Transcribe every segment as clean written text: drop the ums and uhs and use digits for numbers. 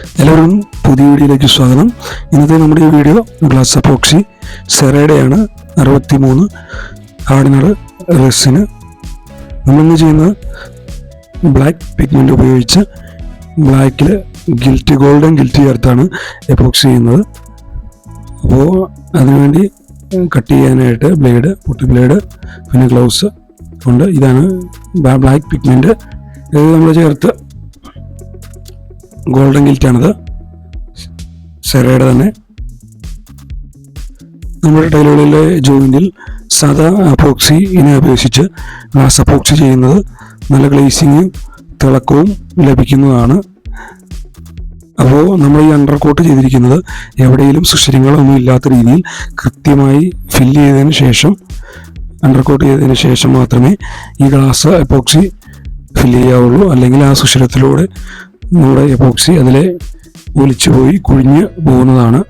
എല്ലാവർക്കും പുതിയ വീഡിയോയിലേക്ക് സ്വാഗതം. ഇന്നത്തെ നമ്മുടെ ഈ video glass epoxy സെറേഡയാണ് 63 hardener resin. നമ്മളിന്ന് ചെയ്യുന്നത് ബ്ലാക്ക് പിഗ്മെൻ്റ് ഉപയോഗിച്ച് ബ്ലാക്കിൽ ഗോൾഡൻ ഗിൽറ്റ് ചേർത്താണ് എപ്പോക്സി ചെയ്യുന്നത്. അപ്പോൾ അതിനുവേണ്ടി കട്ട് ചെയ്യാനായിട്ട് പൊട്ടി ബ്ലേഡ്, പിന്നെ ഗ്ലൗസ് ഉണ്ട്. ഇതാണ് ബ്ലാക്ക് പിഗ്മെൻ്റ്. ഇത് നമ്മൾ ചേർത്ത് ഗോൾഡൻ ഗിൽറ്റാണിത്, സെറയുടെ തന്നെ. നമ്മുടെ ടൈലുകളിലെ ജോയിൻറ്റിൽ സാധാ എപ്പോക്സിനെ അപേക്ഷിച്ച് ഗ്ലാസ് എപ്പോക്സി ചെയ്യുന്നത് നല്ല ഗ്ലേസിങ്ങും തിളക്കവും ലഭിക്കുന്നതാണ്. അപ്പോൾ നമ്മൾ ഈ അണ്ടർ കോട്ട് ചെയ്തിരിക്കുന്നത് എവിടെയെങ്കിലും സുഷിരങ്ങളൊന്നും ഇല്ലാത്ത രീതിയിൽ കൃത്യമായി ഫില്ല് ചെയ്തതിന് ശേഷം, അണ്ടർ കോട്ട് ചെയ്തതിന് ശേഷം മാത്രമേ ഈ ഗ്ലാസ് എപ്പോക്സി ഫില്ല് ചെയ്യാവുള്ളൂ. അല്ലെങ്കിൽ ആ സുഷിരത്തിലൂടെ നമ്മുടെ എപ്പോക്സി അതിലെ ഒലിച്ചു പോയി കുഴിഞ്ഞ് പോകുന്നതാണ്.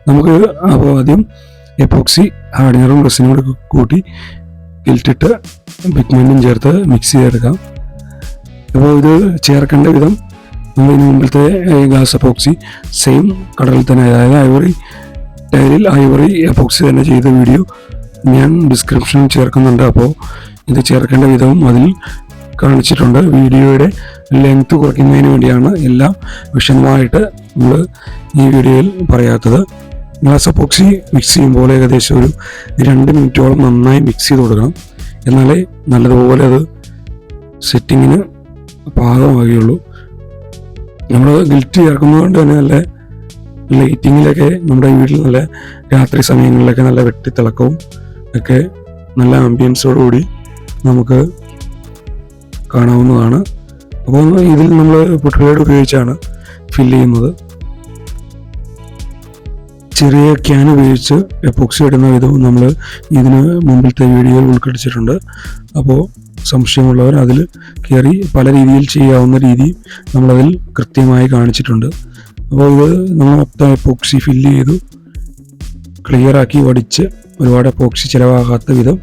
നമുക്ക് അപ്പോൾ ആദ്യം എപ്പോക്സി ഹാർഡനറും റെസിനും കൂടെ കൂട്ടി ഗിൽറ്റിട്ട് പിഗ്മെൻറ്റും ചേർത്ത് മിക്സ് ചെയ്തെടുക്കാം. അപ്പോൾ ഇത് ചേർക്കേണ്ട വിധം നമ്മൾ ഇതിന് മുമ്പിലത്തെ ഗ്ലാസ് എപ്പോക്സി സെയിം കടലിൽ തന്നെ, അതായത് ഐവറി ടൈലിൽ ഐവറി എപ്പോക്സി തന്നെ ചെയ്ത വീഡിയോ ഞാൻ ഡിസ്ക്രിപ്ഷനിൽ ചേർക്കുന്നുണ്ട്. അപ്പോൾ ഇത് ചേർക്കേണ്ട വിധവും അതിൽ കാണിച്ചിട്ടുണ്ട്. വീഡിയോയുടെ ലെങ്ത് കുറയ്ക്കുന്നതിന് വേണ്ടിയാണ് എല്ലാം വിശദമായിട്ട് നമ്മൾ ഈ വീഡിയോയിൽ പറയാത്തത്. ഗ്ലാസ് എപ്പോക്സി മിക്സ് ചെയ്യുമ്പോൾ ഏകദേശം ഒരു 2 മിനിറ്റോളം നന്നായി മിക്സ് ചെയ്ത് കൊടുക്കണം. എന്നാലേ നല്ലതുപോലെ അത് സെറ്റിങ്ങിന് പാകമാകുകയുള്ളൂ. നമ്മൾ ഗിൽറ്റ് ചേർക്കുന്നത് കൊണ്ട് തന്നെ നല്ല ലൈറ്റിങ്ങിലൊക്കെ നമ്മുടെ വീട്ടിൽ നല്ല രാത്രി സമയങ്ങളിലൊക്കെ നല്ല വെട്ടിത്തിളക്കവും ഒക്കെ നല്ല ആംബിയൻസോടുകൂടി നമുക്ക് കാണാവുന്നതാണ്. അപ്പോൾ ഇതിൽ നമ്മൾ പൊട്ടിബ്ലേഡ് ഉപയോഗിച്ചാണ് ഫില്ല് ചെയ്യുന്നത്. ചെറിയ ക്യാൻ ഉപയോഗിച്ച് എപ്പോക്സി ഇടുന്ന വിധവും നമ്മൾ ഇതിന് മുമ്പിലത്തെ വീഡിയോയിൽ ഉൾക്കൊള്ളിച്ചിട്ടുണ്ട്. അപ്പോൾ സംശയമുള്ളവർ അതിൽ കയറി പല രീതിയിൽ ചെയ്യാവുന്ന രീതി നമ്മളതിൽ കൃത്യമായി കാണിച്ചിട്ടുണ്ട്. അപ്പോൾ ഇത് നമ്മൾ മൊത്തം എപ്പോക്സി ഫില്ല് ചെയ്തു ക്ലിയറാക്കി വടിച്ച് ഒരുപാട് എപ്പോക്സി ചിലവാകാത്ത വിധം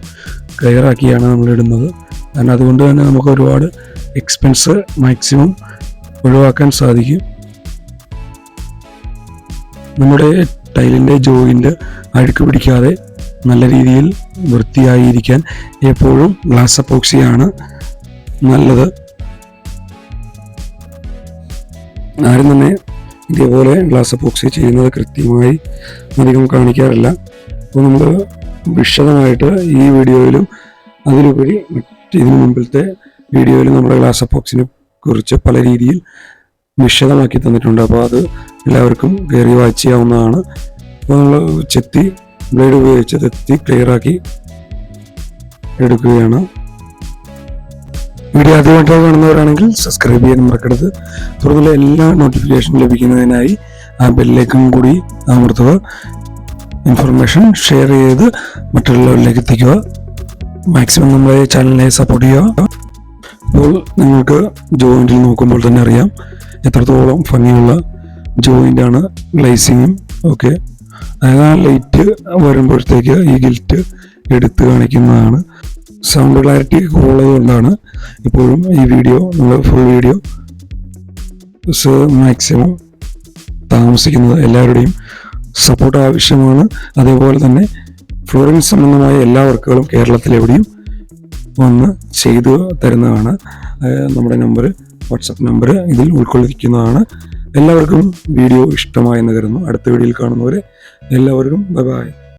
ക്ലിയറാക്കിയാണ് നമ്മൾ ഇടുന്നത്. കാരണം അതുകൊണ്ട് തന്നെ നമുക്ക് ഒരുപാട് എക്സ്പെൻസ് മാക്സിമം ഒഴിവാക്കാൻ സാധിക്കും. നമ്മുടെ ടൈലിൻ്റെ ജോയിൻ്റ് അഴുക്ക് പിടിക്കാതെ നല്ല രീതിയിൽ വൃത്തിയായിരിക്കാൻ എപ്പോഴും ഗ്ലാസ് എപ്പോക്സിയാണ് നല്ലത്. ആരും തന്നെ ഇതേപോലെ ഗ്ലാസ് എപ്പോക്സി ചെയ്യുന്നത് കൃത്യമായി അധികം കാണിക്കാറില്ല. അപ്പോൾ നമ്മൾ വിശദമായിട്ട് ഈ വീഡിയോയിലും അതിലുപരി ഇതിനു മുമ്പിലത്തെ വീഡിയോയിലും നമ്മുടെ ഗ്ലാസ് എപ്പോക്സിനെ കുറിച്ച് പല രീതിയിൽ വിശദമാക്കി തന്നിട്ടുണ്ട്. അപ്പോൾ അത് എല്ലാവർക്കും കയറി വാച്ച് ചെയ്യാവുന്നതാണ്. അപ്പോൾ നമ്മൾ ബ്ലേഡ് ഉപയോഗിച്ച് തെത്തി ക്ലിയറാക്കി എടുക്കുകയാണ്. വീഡിയോ ആദ്യമായിട്ട് കാണുന്നവരാണെങ്കിൽ സബ്സ്ക്രൈബ് ചെയ്യാൻ മറക്കരുത്. തുടർന്നുള്ള എല്ലാ നോട്ടിഫിക്കേഷനും ലഭിക്കുന്നതിനായി ആ ബെല്ലിലേക്കും കൂടി അമർത്തുക. ഇൻഫർമേഷൻ ഷെയർ ചെയ്ത് മറ്റുള്ളവരിലേക്ക് എത്തിക്കുക. മാക്സിമം നമ്മുടെ ചാനലിനെ സപ്പോർട്ട് ചെയ്യുക. അപ്പോൾ നിങ്ങൾക്ക് ജോയിൻറ്റിൽ നോക്കുമ്പോൾ തന്നെ അറിയാം എത്രത്തോളം ഭംഗിയുള്ള ജോയിൻ്റാണ്. ഗ്ലേസിങ്ങും ഒക്കെ, അതായത് ആ ലൈറ്റ് വരുമ്പോഴത്തേക്ക് ഈ ഗിൽറ്റ് എടുത്ത് കാണിക്കുന്നതാണ്. സൗണ്ട് ക്ലാരിറ്റി കുറവുള്ളത് കൊണ്ടാണ് ഇപ്പോഴും ഈ വീഡിയോ നമ്മൾ ഫുൾ വീഡിയോ മാക്സിമം താമസിക്കുന്നത്. എല്ലാവരുടെയും സപ്പോർട്ട് ആവശ്യമാണ്. അതേപോലെ തന്നെ ഫ്ലോറിംഗ് സംബന്ധമായ എല്ലാ വർക്കുകളും കേരളത്തിലെവിടെയും വന്ന് ചെയ്തു തരുന്നതാണ്. നമ്മുടെ നമ്പർ, വാട്സപ്പ് നമ്പർ ഇതിൽ ഉൾക്കൊള്ളിക്കുന്നതാണ്. എല്ലാവർക്കും വീഡിയോ ഇഷ്ടമായെന്ന് കരുതുന്നു. അടുത്ത വീഡിയോയിൽ കാണുന്നവരെ എല്ലാവർക്കും ബൈ ബൈ.